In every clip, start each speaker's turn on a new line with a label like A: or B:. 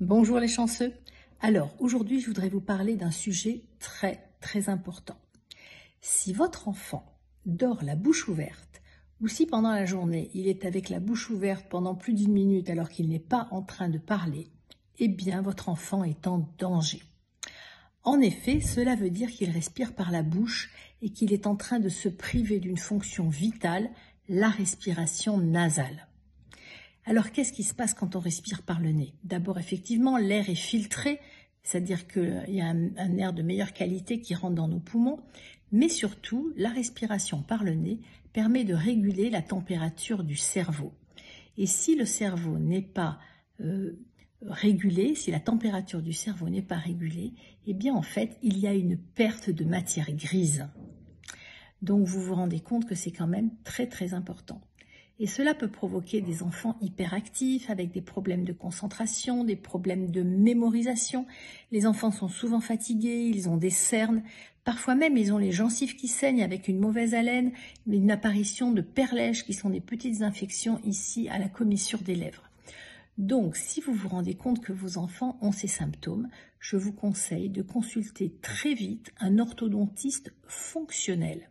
A: Bonjour les chanceux. Alors, aujourd'hui, je voudrais vous parler d'un sujet très important. Si votre enfant dort la bouche ouverte, ou si pendant la journée, il est avec la bouche ouverte pendant plus d'1 minute alors qu'il n'est pas en train de parler, eh bien, votre enfant est en danger. En effet, cela veut dire qu'il respire par la bouche et qu'il est en train de se priver d'une fonction vitale, la respiration nasale. Alors, qu'est-ce qui se passe quand on respire par le nez? D'abord, effectivement, l'air est filtré, c'est-à-dire qu'il y a un air de meilleure qualité qui rentre dans nos poumons, mais surtout, la respiration par le nez permet de réguler la température du cerveau. Et si le cerveau n'est pas régulé, si la température du cerveau n'est pas régulée, eh bien, en fait, il y a une perte de matière grise. Donc, vous vous rendez compte que c'est quand même très important. Et cela peut provoquer des enfants hyperactifs avec des problèmes de concentration, des problèmes de mémorisation. Les enfants sont souvent fatigués, ils ont des cernes. Parfois même, ils ont les gencives qui saignent avec une mauvaise haleine, une apparition de perlèches qui sont des petites infections ici à la commissure des lèvres. Donc, si vous vous rendez compte que vos enfants ont ces symptômes, je vous conseille de consulter très vite un orthodontiste fonctionnel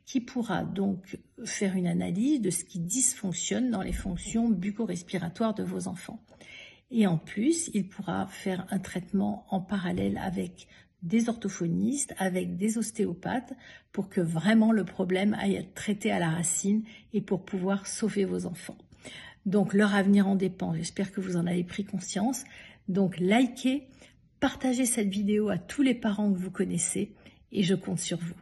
A: qui pourra donc faire une analyse de ce qui dysfonctionne dans les fonctions bucco-respiratoires de vos enfants. Et en plus, il pourra faire un traitement en parallèle avec des orthophonistes, avec des ostéopathes, pour que vraiment le problème aille être traité à la racine et pour pouvoir sauver vos enfants. Donc leur avenir en dépend, j'espère que vous en avez pris conscience. Donc likez, partagez cette vidéo à tous les parents que vous connaissez et je compte sur vous.